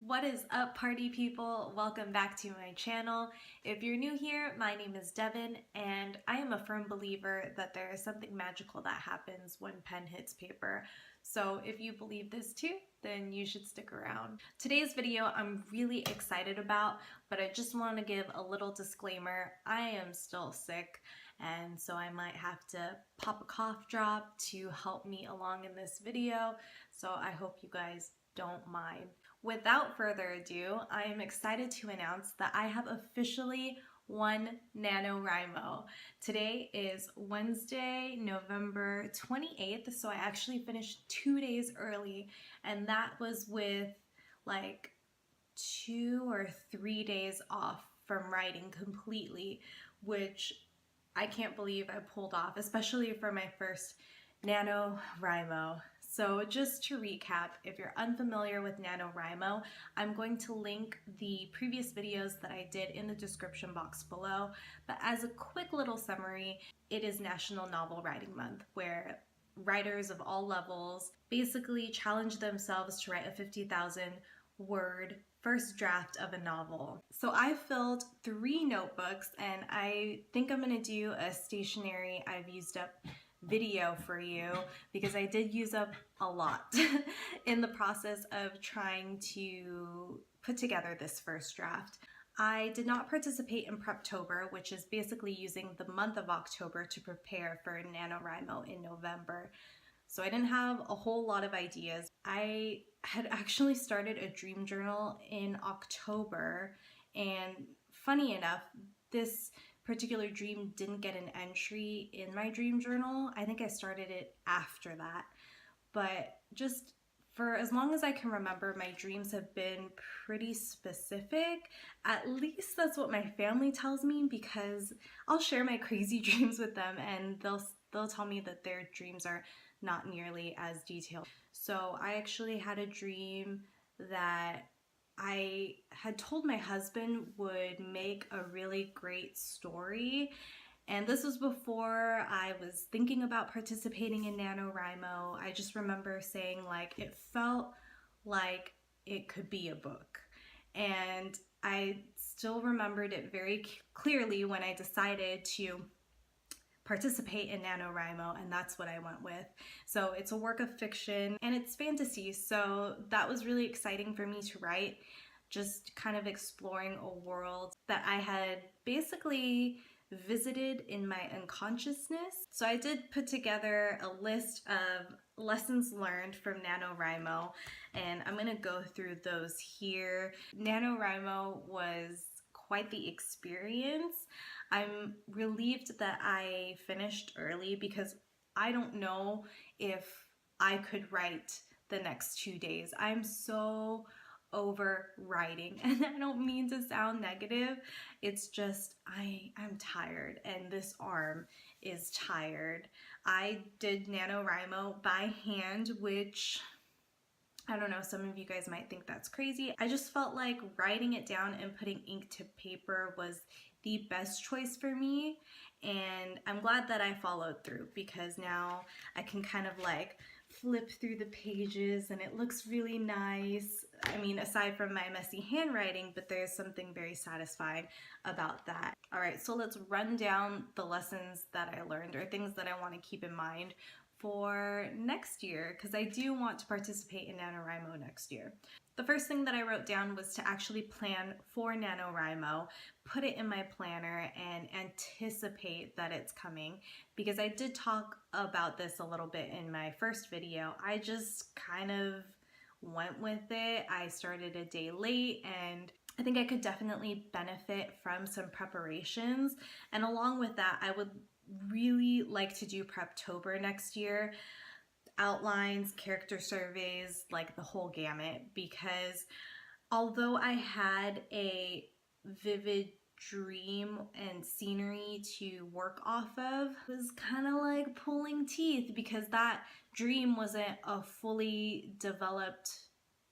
What is up, party people? Welcome back to my channel. If you're new here, my name is Devin, and I am a firm believer that there is something magical that happens when pen hits paper. So if you believe this too, then you should stick around. Today's video I'm really excited about, but I just want to give a little disclaimer. I am still sick, and so I might have to pop a cough drop to help me along in this video. So I hope you guys don't mind. Without further ado, I am excited to announce that I have officially won NaNoWriMo. Today is Wednesday, November 28th, so I actually finished 2 days early, and that was with like 2 or 3 days off from writing completely, which I can't believe I pulled off, especially for my first NaNoWriMo. So just to recap, if you're unfamiliar with NaNoWriMo, I'm going to link the previous videos that I did in the description box below. But as a quick little summary, it is National Novel Writing Month, where writers of all levels basically challenge themselves to write a 50,000 word first draft of a novel. So I filled 3 notebooks, and I think I'm gonna do a stationery I've used up video for you because I did use up a lot in the process of trying to put together this first draft. I did not participate in Preptober, which is basically using the month of October to prepare for NaNoWriMo in November. So I didn't have a whole lot of ideas. I had actually started a dream journal in October, and funny enough, this particular dream didn't get an entry in my dream journal. I think I started it after that. But just for as long as I can remember, my dreams have been pretty specific. At least that's what my family tells me, because I'll share my crazy dreams with them and they'll tell me that their dreams are not nearly as detailed. So I actually had a dream that I had told my husband would make a really great story, and this was before I was thinking about participating in NaNoWriMo. I just remember saying like it felt like it could be a book, and I still remembered it very clearly when I decided to participate in NaNoWriMo, and that's what I went with. So it's a work of fiction and it's fantasy, so that was really exciting for me to write, just kind of exploring a world that I had basically visited in my unconsciousness. So I did put together a list of lessons learned from NaNoWriMo, and I'm gonna go through those here. NaNoWriMo was quite the experience. I'm relieved that I finished early because I don't know if I could write the next 2 days. I'm so over writing, and I don't mean to sound negative. It's just I'm tired, and this arm is tired. I did NaNoWriMo by hand, which I don't know, some of you guys might think that's crazy. I just felt like writing it down and putting ink to paper was the best choice for me, and I'm glad that I followed through, because now I can kind of like flip through the pages and it looks really nice. I mean, aside from my messy handwriting, but there's something very satisfying about that. All right, so let's run down the lessons that I learned, or things that I want to keep in mind for next year, because I do want to participate in NaNoWriMo next year. The first thing that I wrote down was to actually plan for NaNoWriMo, put it in my planner, and anticipate that it's coming, because I did talk about this a little bit in my first video. I just kind of went with it. I started a day late, and I think I could definitely benefit from some preparations, and along with that, I would really like to do Preptober next year. Outlines, character surveys, like the whole gamut, because although I had a vivid dream and scenery to work off of, it was kind of like pulling teeth, because that dream wasn't a fully developed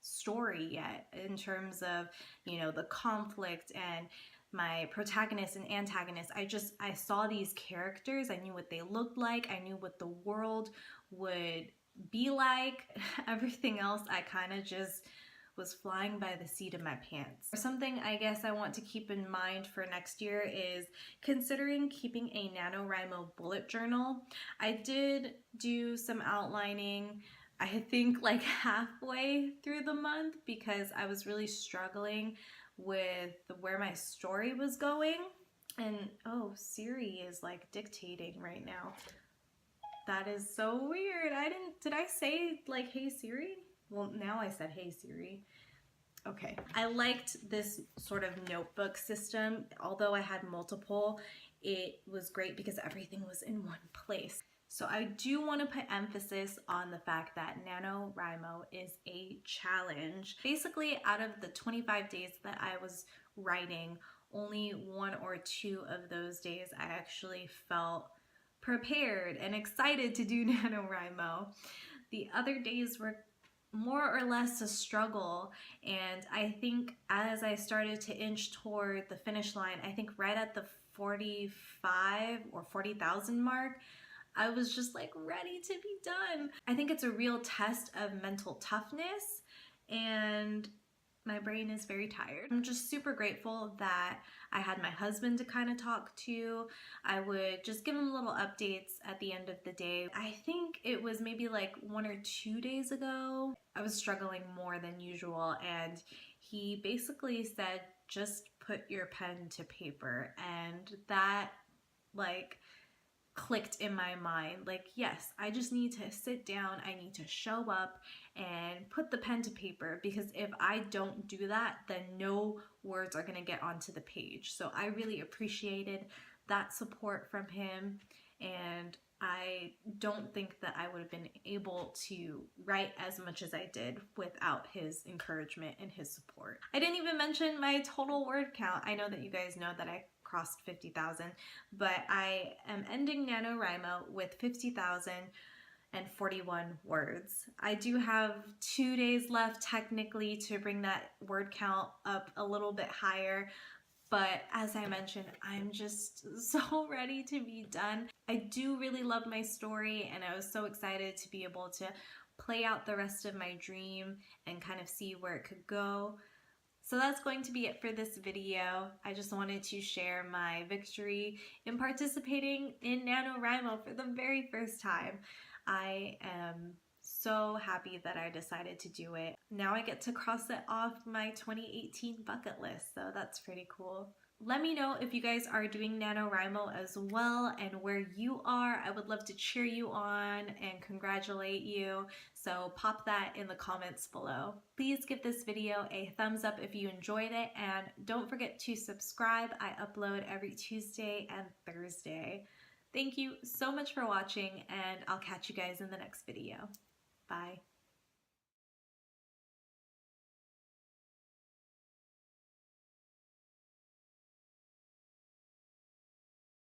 story yet in terms of, you know, the conflict and my protagonist and antagonist. I saw these characters, I knew what they looked like, I knew what the world would be like. Everything else I kind of just was flying by the seat of my pants. Something I guess I want to keep in mind for next year is considering keeping a NaNoWriMo bullet journal. I did do some outlining, I think like halfway through the month, because I was really struggling with where my story was going. And oh, Siri is like dictating right now. That is so weird. Did I say like, hey Siri? Well, now I said, hey Siri. Okay. I liked this sort of notebook system. Although I had multiple, it was great because everything was in one place. So I do want to put emphasis on the fact that NaNoWriMo is a challenge. Basically, out of the 25 days that I was writing, only 1 or 2 of those days I actually felt prepared and excited to do NaNoWriMo. The other days were more or less a struggle, and I think as I started to inch toward the finish line, I think right at the 45 or 40,000 mark, I was just like ready to be done. I think it's a real test of mental toughness, and my brain is very tired. I'm just super grateful that I had my husband to kind of talk to. I would just give him little updates at the end of the day. I think it was maybe like 1 or 2 days ago. I was struggling more than usual, and he basically said, just put your pen to paper. And that like clicked in my mind, like, yes, I just need to sit down, I need to show up and put the pen to paper, because if I don't do that, then no words are going to get onto the page. So I really appreciated that support from him, and I don't think that I would have been able to write as much as I did without his encouragement and his support. I didn't even mention my total word count. I know that you guys know that I crossed 50,000, but I am ending NaNoWriMo with 50,041 words. I do have 2 days left technically to bring that word count up a little bit higher, but as I mentioned, I'm just so ready to be done. I do really love my story, and I was so excited to be able to play out the rest of my dream and kind of see where it could go. So that's going to be it for this video. I just wanted to share my victory in participating in NaNoWriMo for the very first time. I am so happy that I decided to do it. Now I get to cross it off my 2018 bucket list, so that's pretty cool. Let me know if you guys are doing NaNoWriMo as well and where you are. I would love to cheer you on and congratulate you. So pop that in the comments below. Please give this video a thumbs up if you enjoyed it, and don't forget to subscribe. I upload every Tuesday and Thursday. Thank you so much for watching, and I'll catch you guys in the next video. Bye.